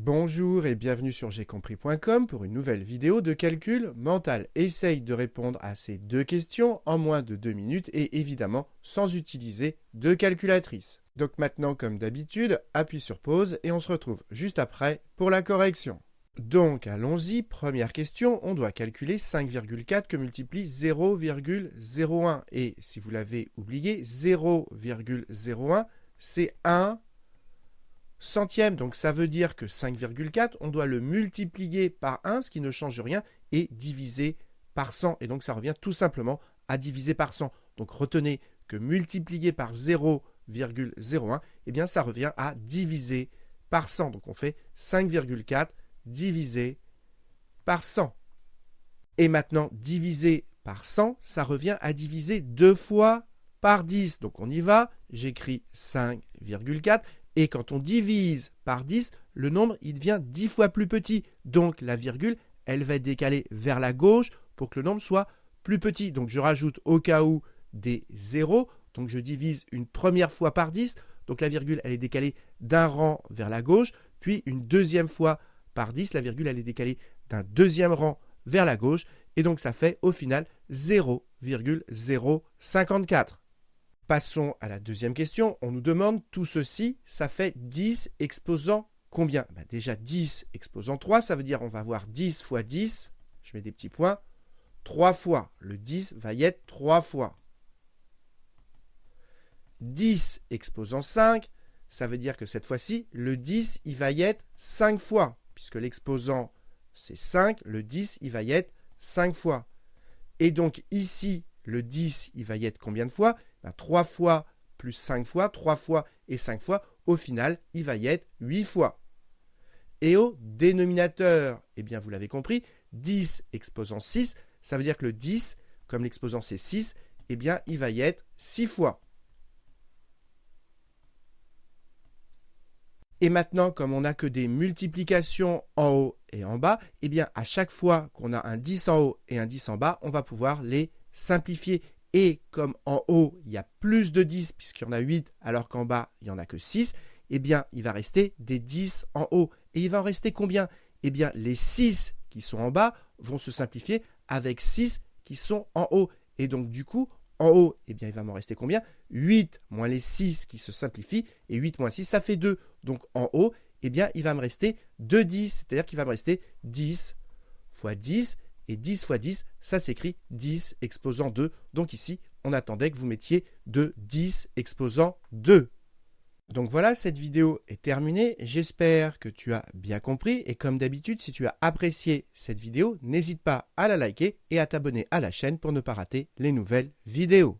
Bonjour et bienvenue sur j'aicompris.com pour une nouvelle vidéo de calcul mental. Essaye de répondre à ces deux questions en moins de 2 minutes et évidemment sans utiliser de calculatrice. Donc maintenant, comme d'habitude, appuie sur pause et on se retrouve juste après pour la correction. Donc allons-y, première question, on doit calculer 5,4 que multiplie 0,01. Et si vous l'avez oublié, 0,01 c'est 1 centième, donc ça veut dire que 5,4, on doit le multiplier par 1, ce qui ne change rien, et diviser par 100. Et donc ça revient tout simplement à diviser par 100. Donc retenez que multiplier par 0,01, eh bien ça revient à diviser par 100. Donc on fait 5,4 divisé par 100. Et maintenant, diviser par 100, ça revient à diviser 2 fois par 10. Donc on y va, j'écris 5,4. Et quand on divise par 10, le nombre il devient 10 fois plus petit. Donc la virgule, elle va être décalée vers la gauche pour que le nombre soit plus petit. Donc je rajoute au cas où des zéros. Donc je divise une première fois par 10. Donc la virgule, elle est décalée d'un rang vers la gauche. Puis une deuxième fois par 10, la virgule, elle est décalée d'un deuxième rang vers la gauche. Et donc ça fait au final 0,054. Passons à la deuxième question. On nous demande tout ceci, ça fait 10 exposant combien? Déjà 10 exposant 3, ça veut dire on va avoir 10 fois 10, je mets des petits points, 3 fois. Le 10 va y être 3 fois. 10 exposant 5, ça veut dire que cette fois-ci, le 10 il va y être 5 fois. Puisque l'exposant c'est 5, le 10 il va y être 5 fois. Et donc ici, le 10 il va y être combien de fois? 3 fois plus 5 fois, 3 fois et 5 fois, au final, il va y être 8 fois. Et au dénominateur, eh bien vous l'avez compris, 10 exposant 6, ça veut dire que le 10, comme l'exposant c'est 6, eh bien il va y être 6 fois. Et maintenant, comme on n'a que des multiplications en haut et en bas, eh bien à chaque fois qu'on a un 10 en haut et un 10 en bas, on va pouvoir les simplifier. Et comme en haut, il y a plus de 10 puisqu'il y en a 8, alors qu'en bas, il n'y en a que 6, eh bien, il va rester des 10 en haut. Et il va en rester combien? Eh bien, les 6 qui sont en bas vont se simplifier avec 6 qui sont en haut. Et donc, du coup, en haut, eh bien, il va m'en rester combien? 8 moins les 6 qui se simplifient. Et 8 moins 6, ça fait 2. Donc, en haut, eh bien, il va me rester 2 10. C'est-à-dire qu'il va me rester 10 fois 10. Et 10 fois 10, ça s'écrit 10 exposant 2. Donc ici, on attendait que vous mettiez de 10 exposant 2. Donc voilà, cette vidéo est terminée. J'espère que tu as bien compris. Et comme d'habitude, si tu as apprécié cette vidéo, n'hésite pas à la liker et à t'abonner à la chaîne pour ne pas rater les nouvelles vidéos.